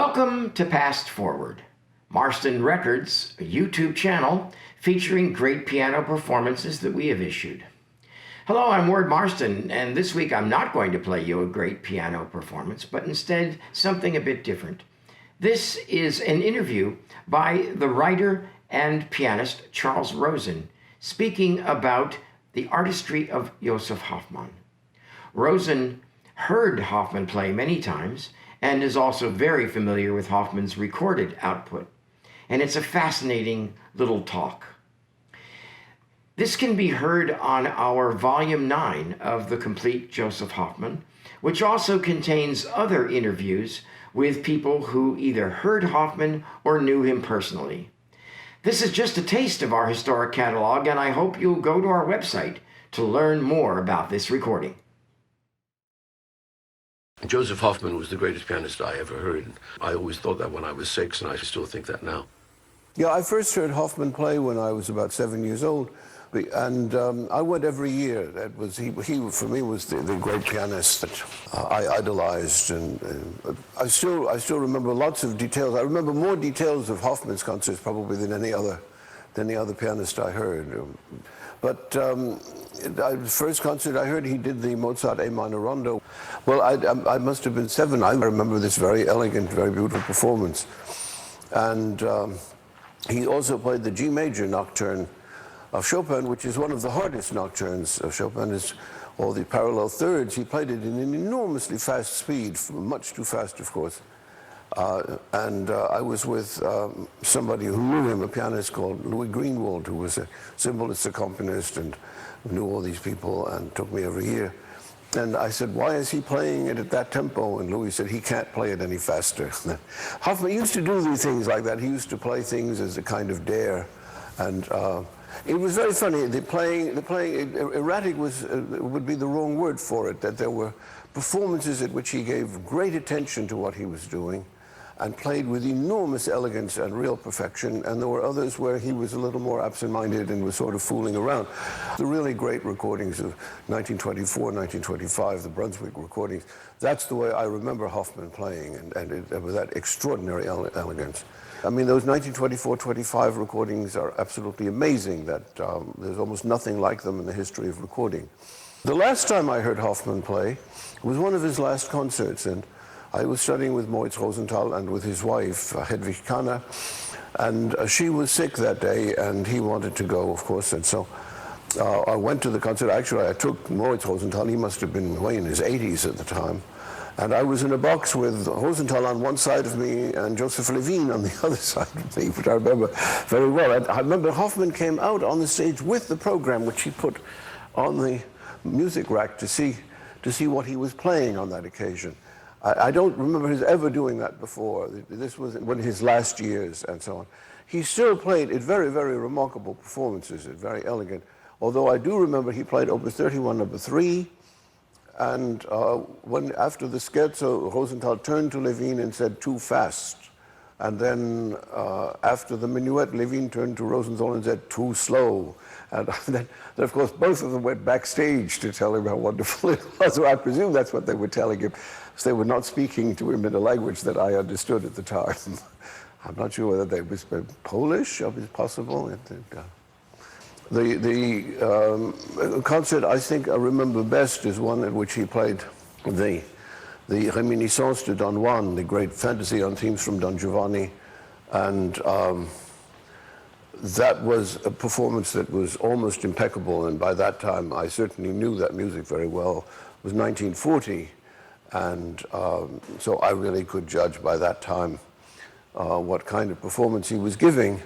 Welcome to Past Forward, Marston Records, a YouTube channel featuring great piano performances that we have issued. Hello, I'm Ward Marston, and this week I'm not going to play you a great piano performance, but instead something a bit different. This is an interview by the writer and pianist Charles Rosen, speaking about the artistry of Josef Hofmann. Rosen heard Hofmann play many times and is also very familiar with Hofmann's recorded output. And it's a fascinating little talk. This can be heard on our Volume 9 of The Complete Josef Hofmann, which also contains other interviews with people who either heard Hofmann or knew him personally. This is just a taste of our historic catalog, and I hope you'll go to our website to learn more about this recording. Josef Hofmann was the greatest pianist I ever heard. I always thought that when I was 6, and I still think that now. Yeah, I first heard Hofmann play when I was about 7 years old, and I went every year. That was he for me was the great pianist that I idolized, and I still remember lots of details. I remember more details of Hofmann's concerts probably than any other pianist I heard. But the first concert I heard, he did the Mozart A minor rondo. Well, I must have been 7. I remember this very elegant, very beautiful performance. And he also played the G major nocturne of Chopin, which is one of the hardest nocturnes of Chopin. Is all the parallel thirds. He played it in an enormously fast speed, much too fast, of course. I was with somebody who knew him, a pianist called Louis Greenwald, who was a cymbalist accompanist and knew all these people and took me every year. And I said, why is he playing it at that tempo? And Louis said, he can't play it any faster. Hofmann used to do these things like that. He used to play things as a kind of dare. And it was very funny. The playing, erratic would be the wrong word for it, that there were performances at which he gave great attention to what he was doing and played with enormous elegance and real perfection, and there were others where he was a little more absent-minded and was sort of fooling around. The really great recordings of 1924, 1925, the Brunswick recordings, that's the way I remember Hofmann playing, and with that extraordinary elegance. I mean, those 1924-25 recordings are absolutely amazing. That there's almost nothing like them in the history of recording. The last time I heard Hofmann play was one of his last concerts, and I was studying with Moritz Rosenthal and with his wife, Hedwig Kahner, and she was sick that day, and he wanted to go, of course, and so I went to the concert. Actually, I took Moritz Rosenthal. He must have been way in his 80s at the time. And I was in a box with Rosenthal on one side of me and Joseph Levine on the other side of me, which I remember very well. I remember Hofmann came out on the stage with the program, which he put on the music rack to see what he was playing on that occasion. I don't remember his ever doing that before. This was one of his last years and so on. He still played at very, very remarkable performances, very elegant. Although I do remember he played Opus 31, number 3, and after the scherzo, Rosenthal turned to Levine and said, too fast. And then after the minuet, Levine turned to Rosenthal and said, too slow. And then, of course, both of them went backstage to tell him how wonderful it was. So I presume that's what they were telling him. So they were not speaking to him in a language that I understood at the time. I'm not sure whether they were Polish, if it's possible. The concert I think I remember best is one at which he played the Reminiscence de Don Juan, the great fantasy on themes from Don Giovanni, and that was a performance that was almost impeccable, and by that time I certainly knew that music very well. It was 1940, and so I really could judge by that time what kind of performance he was giving.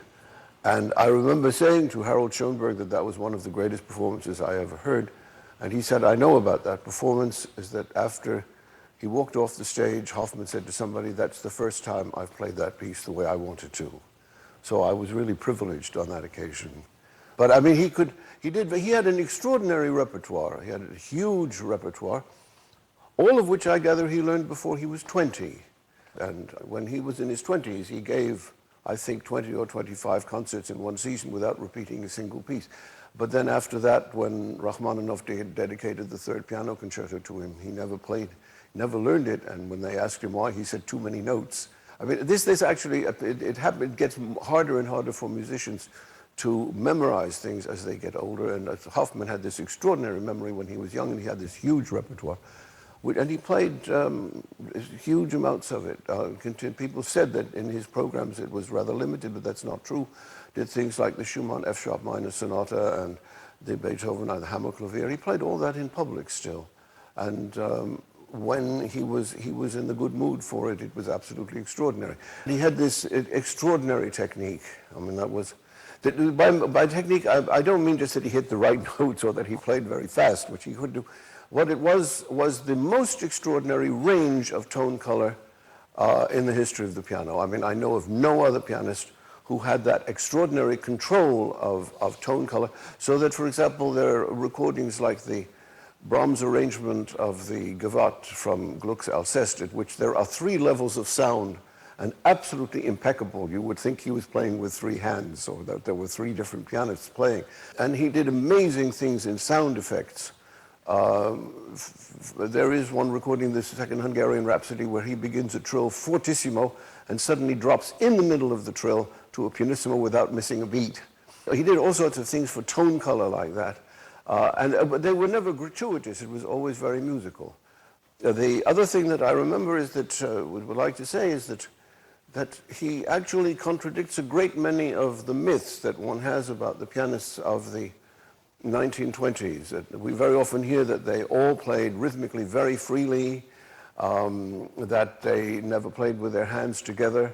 And I remember saying to Harold Schoenberg that that was one of the greatest performances I ever heard, and he said, I know about that performance, is that after he walked off the stage, Hofmann said to somebody, that's the first time I've played that piece the way I wanted to. So I was really privileged on that occasion. But I mean, he had an extraordinary repertoire. He had a huge repertoire, all of which I gather he learned before he was 20. And when he was in his 20s, he gave, I think, 20 or 25 concerts in one season without repeating a single piece. But then after that, when Rachmaninoff dedicated the third piano concerto to him, he never learned it. And when they asked him why, he said, too many notes. I mean, this actually, it gets harder and harder for musicians to memorize things as they get older. And Hofmann had this extraordinary memory when he was young, and he had this huge repertoire. And he played huge amounts of it. People said that in his programs it was rather limited, but that's not true. Did things like the Schumann F-sharp minor sonata and the Beethoven the Hammerklavier. He played all that in public still. And when he was in the good mood for it, it was absolutely extraordinary. He had this extraordinary technique. I mean, that was... By technique, I don't mean just that he hit the right notes or that he played very fast, which he could do. What it was the most extraordinary range of tone color in the history of the piano. I mean, I know of no other pianist who had that extraordinary control of tone color, so that, for example, there are recordings like the Brahms arrangement of the Gavotte from Gluck's Alceste, in which there are 3 levels of sound, and absolutely impeccable. You would think he was playing with 3 hands, or that there were 3 different pianists playing. And he did amazing things in sound effects. There is one recording, the Second Hungarian Rhapsody, where he begins a trill fortissimo and suddenly drops in the middle of the trill to a pianissimo without missing a beat. He did all sorts of things for tone color like that. But they were never gratuitous. It was always very musical. The other thing that I remember is that, would like to say, is that he actually contradicts a great many of the myths that one has about the pianists of the 1920s. We very often hear that they all played rhythmically very freely, that they never played with their hands together.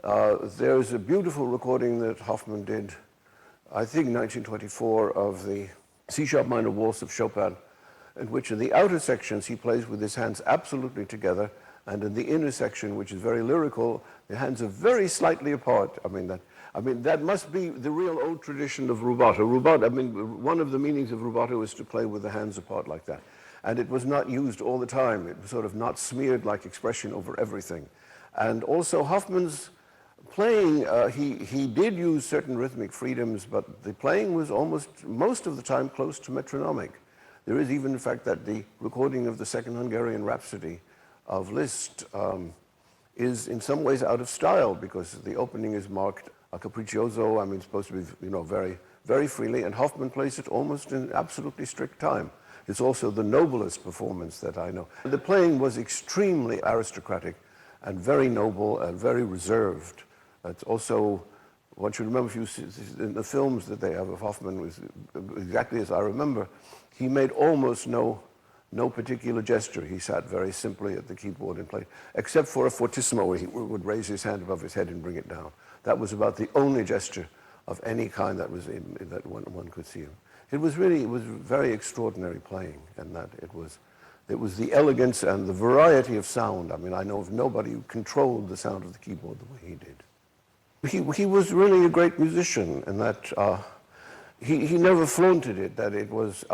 There's a beautiful recording that Hofmann did, I think 1924, of the C-sharp minor waltz of Chopin, in which in the outer sections he plays with his hands absolutely together, and in the inner section, which is very lyrical, the hands are very slightly apart. I mean, that must be the real old tradition of rubato. Rubato, I mean, one of the meanings of rubato is to play with the hands apart like that. And it was not used all the time. It was sort of not smeared like expression over everything. And also Hofmann's playing, he did use certain rhythmic freedoms, but the playing was most of the time close to metronomic. There is even, in fact, that the recording of the Second Hungarian Rhapsody of Liszt is in some ways out of style, because the opening is marked a capriccioso, I mean, supposed to be, very, very freely, and Hofmann plays it almost in absolutely strict time. It's also the noblest performance that I know. The playing was extremely aristocratic and very noble and very reserved. That's also, one should remember, if you see in the films that they have of Hofmann, was exactly as I remember, he made almost no particular gesture. He sat very simply at the keyboard and played, except for a fortissimo where he would raise his hand above his head and bring it down. That was about the only gesture of any kind that was that one could see him. It was very extraordinary playing, and that it was the elegance and the variety of sound. I mean, I know of nobody who controlled the sound of the keyboard the way he did. He was really a great musician, and that he never flaunted it. That it was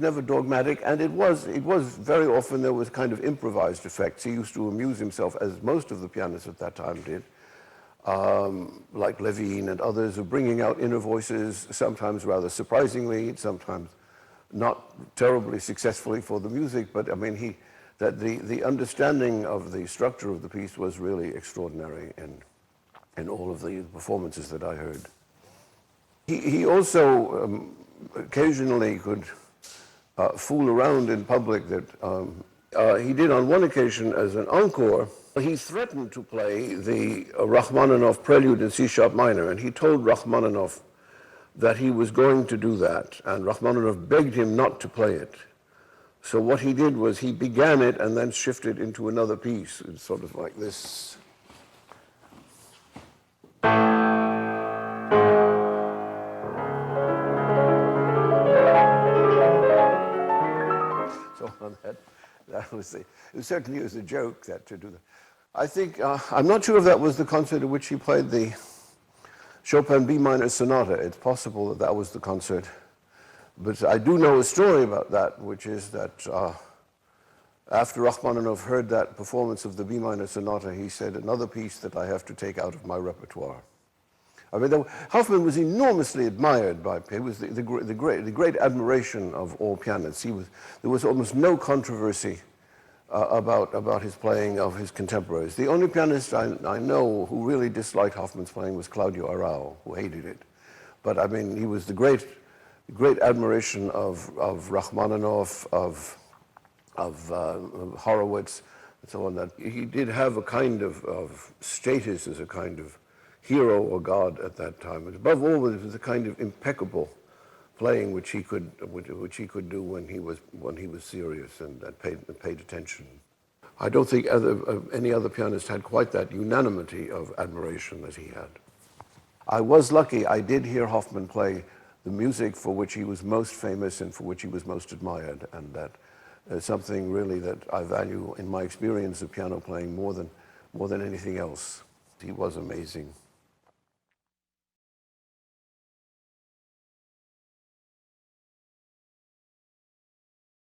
never dogmatic, and it was very often there was kind of improvised effects. He used to amuse himself, as most of the pianists at that time did, like Levine and others, of bringing out inner voices, sometimes rather surprisingly, sometimes not terribly successfully for the music. But I mean, the understanding of the structure of the piece was really extraordinary in all of the performances that I heard. He also occasionally could fool around in public. That he did on one occasion as an encore. He threatened to play the Rachmaninoff Prelude in C-sharp minor, and he told Rachmaninoff that he was going to do that, and Rachmaninoff begged him not to play it. So what he did was he began it and then shifted into another piece. It's sort of like this. So on that was it certainly was a joke that to do that. I think, I'm not sure if that was the concert at which he played the Chopin B minor sonata. It's possible that was the concert. But I do know a story about that, which is that after Rachmaninoff heard that performance of the B minor sonata, he said, another piece that I have to take out of my repertoire. I mean, Hofmann was enormously admired by, he was the great admiration of all pianists. There was almost no controversy about his playing of his contemporaries. The only pianist I know who really disliked Hofmann's playing was Claudio Arrau, who hated it. But I mean, he was the great admiration of Rachmaninoff, of Horowitz, and so on. That he did have a kind of status as a kind of hero or god at that time. And above all, it was a kind of impeccable playing which he could do when he was serious and paid attention. I don't think any other pianist had quite that unanimity of admiration that he had. I was lucky. I did hear Hofmann play the music for which he was most famous and for which he was most admired, and that is something really that I value in my experience of piano playing more than anything else. He was amazing.